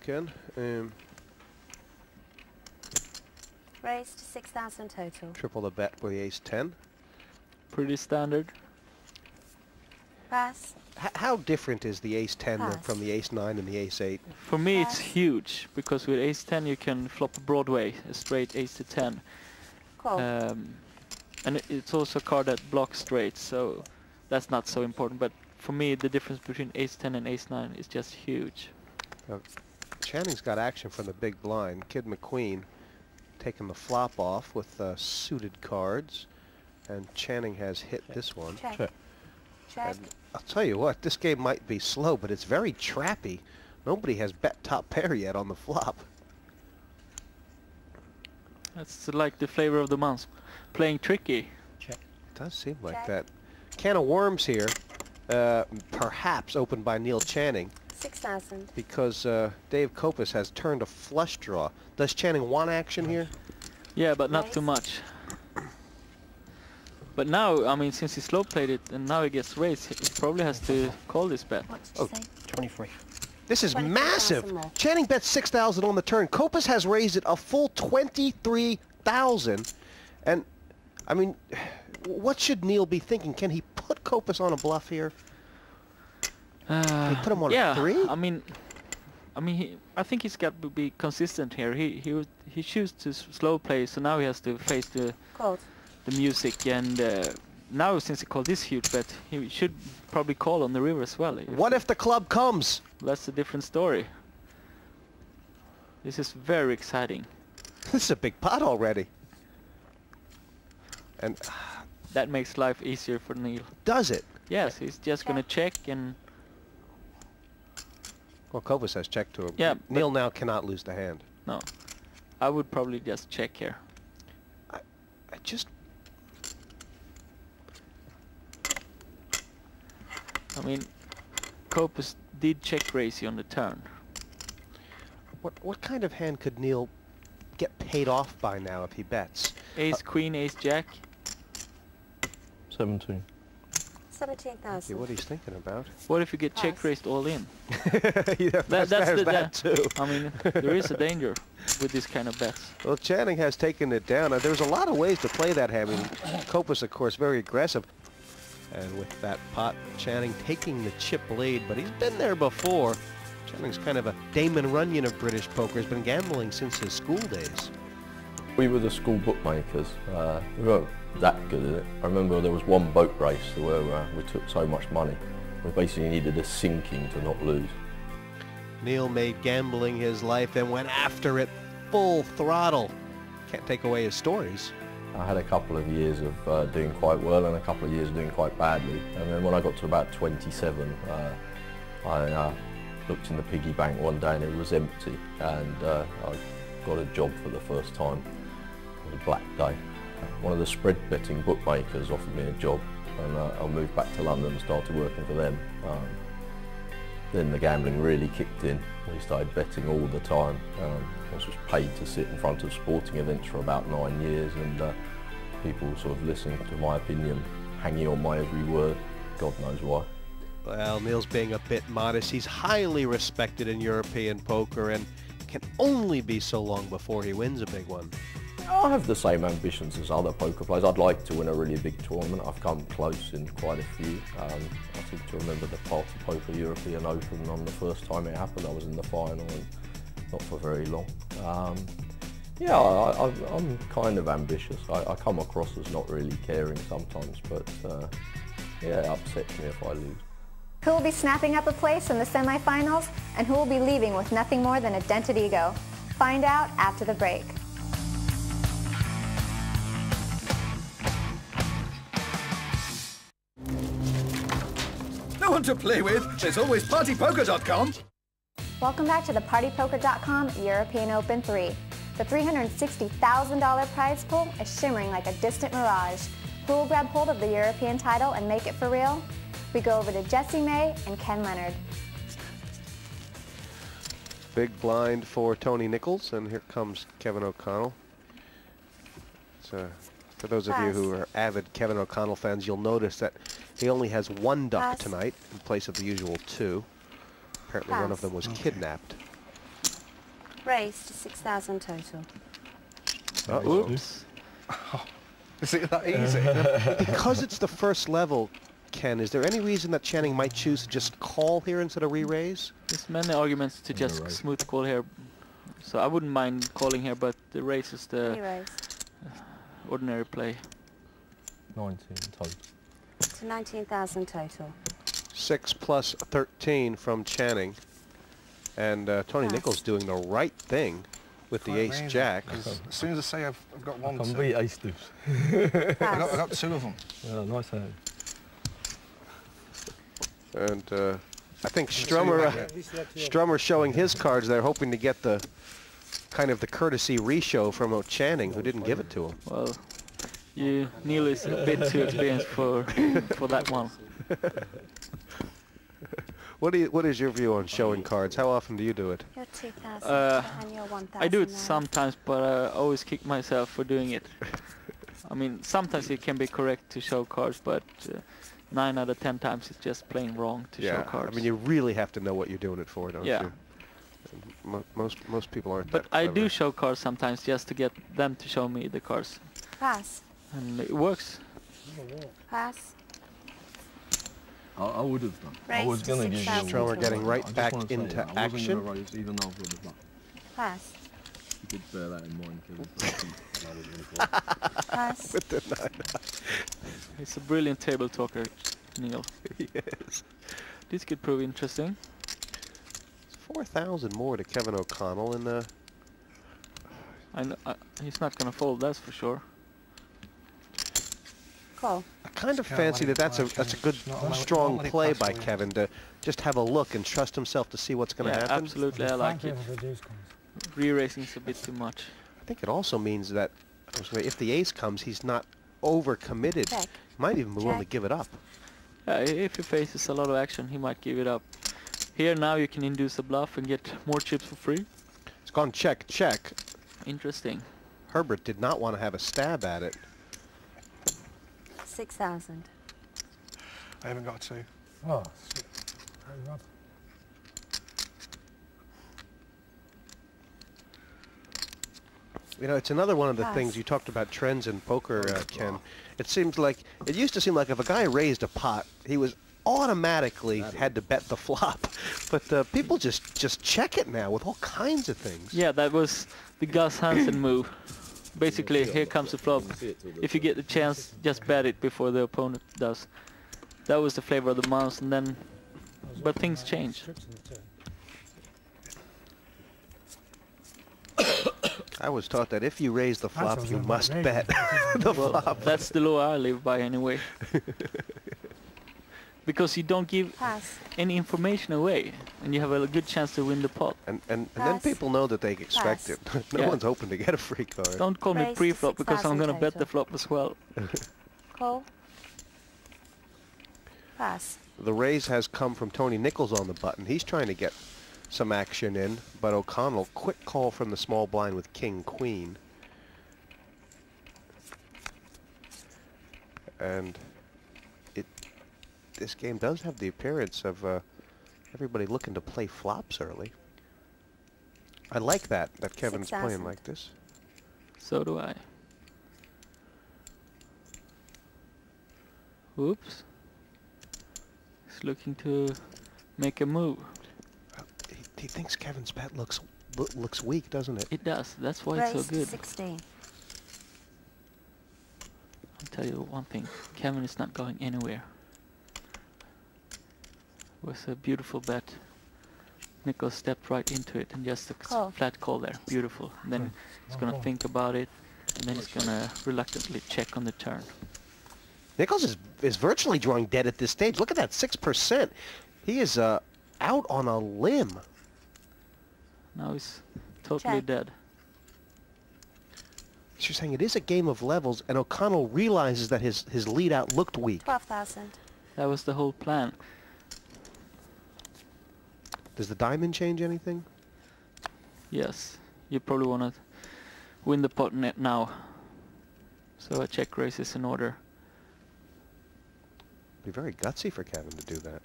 Ken. Raised to 6,000 total. Triple the bet with the ace-10. Pretty standard. Pass. How different is the ace-10 Pass. from the ace-9 and the ace-8? For me, it's Pass. huge because with ace-10 you can flop a Broadway, a straight ace to 10. Call. And it's also a card that blocks straight, so that's not so important. But for me, the difference between ace-10 and ace-9 is just huge. Channing's got action from the big blind. Kid McQueen taking the flop off with suited cards. And Channing has hit this one. Check. Check. Check. And I'll tell you what, this game might be slow, but it's very trappy. Nobody has bet top pair yet on the flop. That's like the flavor of the month. Playing tricky. Check. It does seem like Check. that. Can of worms here, perhaps opened by Neil Channing, 6,000. because Dave Kopis has turned a flush draw. Does Channing want action here? Yeah, but not Raise. too much. But now, I mean, since he slow played it and now he gets raised, he probably has to call this bet. What did you say? 23. This is 23,000 massive. more. Channing bets 6,000 on the turn. Kopis has raised it a full 23,000. And, I mean, what should Neil be thinking? Can he put Kopis on a bluff here? Can he put him on yeah, a 3? I mean, I think he's got to be consistent here. He chooses to slow play, so now he has to face the Called. music. And now, since he called this huge bet, he should probably call on the river as well. What if the club comes? That's a different story. This is very exciting. This is a big pot already. And That makes life easier for Neil. does it? Yes, he's just gonna check and Well, Kopis has checked to him. Yeah, Neil now cannot lose the hand. no. I would probably just check here. I just... I mean, Kopis did check raise you on the turn. What kind of hand could Neil get paid off by now if he bets? Ace, queen, ace, jack. 17. 17,000. See what he's thinking about. What if you get check Pass. raised all in? Yeah, That's there's the that too. I mean, there is a danger with this kind of bets. Well, Channing has taken it down. There's a lot of ways to play that hand. I mean, Kopis, of course, very aggressive. And with that pot, Channing taking the chip lead, but he's been there before. Channing's kind of a Damon Runyon of British poker. He's been gambling since his school days. We were the school bookmakers. We weren't that good at it. I remember there was one boat race where we took so much money. We basically needed a sinking to not lose. Neil made gambling his life and went after it full throttle. Can't take away his stories. I had a couple of years of doing quite well and a couple of years doing quite badly. And then when I got to about 27, I looked in the piggy bank one day and it was empty. And I got a job for the first time. It was a black day. One of the spread betting bookmakers offered me a job, and I moved back to London and started working for them. Then the gambling really kicked in. We started betting all the time. I was just paid to sit in front of sporting events for about 9 years, and people sort of listening to my opinion, hanging on my every word. God knows why. Well, Neil's being a bit modest. He's highly respected in European poker and can only be so long before he wins a big one. I have the same ambitions as other poker players. I'd like to win a really big tournament. I've come close in quite a few. I seem to remember the Party Poker European Open on the first time it happened. I was in the final and not for very long. Yeah, I'm kind of ambitious. I come across as not really caring sometimes, but yeah, it upsets me if I lose. Who will be snapping up a place in the semifinals, and who will be leaving with nothing more than a dented ego? Find out after the break. No one to play with? There's always partypoker.com. Welcome back to the PartyPoker.com European Open 3. The $360,000 prize pool is shimmering like a distant mirage. Who will grab hold of the European title and make it for real? We go over to Jesse May and Ken Leonard. Big blind for Tony Nichols, and here comes Kevin O'Connell. So, for those of you who are avid Kevin O'Connell fans, you'll notice that he only has one duck tonight in place of the usual two. Apparently one of them was kidnapped. Raised to 6,000 total. Oops. Is it that easy? Because it's the first level, Ken, is there any reason that Channing might choose to just call here instead of re-raise? There's many arguments to just Right. smooth call here, so I wouldn't mind calling here, but the raise is the Re-raise ordinary play. 19 total. to 19,000 total. 6 plus 13 from Channing. And Tony Pass. Nichols doing the right thing with the Quite ace amazing, jack. 'cause as soon as I say I've got I one, can two, beat ace deuce. I Pass. got 2 of them. Yeah, nice hand. And I think Strummer showing his cards there, hoping to get the kind of the courtesy re-show from Channing, who didn't give it to him. Well, Neil is a bit too experienced for that one. What is your view on showing cards? How often do you do it? You're 2,000 and you're 1,000 I do it now. sometimes, but I always kick myself for doing it. I mean, sometimes it can be correct to show cards, but 9 out of 10 times it's just plain wrong to show cards. I mean, you really have to know what you're doing it for, don't Yeah. you? And most people aren't But that I clever. do show cards sometimes just to get them to show me the cards, Pass. and it works. Pass. I would have done. I Raise was to going to give you 6,000 Strummer total. getting right I just back wanna say into that. I wasn't action. gonna raise even though I would have done. Pass. You could bear that in mind, Kevin. I wasn't gonna call. Pass. With the 9. He's a brilliant table talker, Neil. Yes. This could prove interesting. It's 4,000 more to Kevin O'Connell, and He's not gonna fold, that's for sure. Call. I kind of Can't fancy let that it that's a pass, good, Kevin. Not strong let it play pass by for you. Kevin to just have a look and trust himself to see what's going to Yeah, happen. absolutely, I like it. Re-racing is a bit too much. I think it also means that if the ace comes, he's not over-committed. Check. Might even be willing to Check. give it up. If he faces a lot of action, he might give it up. Here now you can induce a bluff and get more chips for free. It's gone check, check. Interesting. Herbert did not want to have a stab at it. 6,000. I haven't got 2. Oh, shit. Very bad. You know, it's another one of the Pass. things you talked about trends in poker, Ken. It seems like, it used to seem like if a guy raised a pot, he was automatically had to bet the flop. But people just check it now with all kinds of things. Yeah, that was the Gus Hansen move. Basically, here comes the flop. If you get the chance, just bet it before the opponent does. That was the flavor of the mouse, and then... But things change. Trips in the turn. I was taught that if you raise the flop, sounds you like must raising. bet the Well, flop. that's the law I live by anyway. Because you don't give Pass. any information away, and you have a good chance to win the pot. And then Pass. people know that they expect Pass. it. No Yeah. one's hoping to get a free card. Don't call me Raise to pre-flop because I'm 6,000 gonna bet the total. flop as well. Call. Pass. The raise has come from Tony Nichols on the button. He's trying to get some action in, but O'Connell, quick call from the small blind with king, queen. And this game does have the appearance of everybody looking to play flops early. I like that Kevin's playing 6,000. like this. So do I. Oops. He's looking to make a move. He thinks Kevin's bet looks weak, doesn't it? It does. That's why Raise it's so to good. 16. I'll tell you one thing. Kevin is not going anywhere. It was a beautiful bet. Nichols stepped right into it and just a Call. flat call there. Beautiful. And then he's gonna think about it, and then he's gonna reluctantly check on the turn. Nichols is virtually drawing dead at this stage. Look at that, 6%. He is out on a limb. Now he's totally Check. dead. She's saying it is a game of levels, and O'Connell realizes that his lead out looked weak. 12,000. That was the whole plan. Does the diamond change anything? Yes, you probably want to win the pot net now. So a check raise is in order. Be very gutsy for Kevin to do that.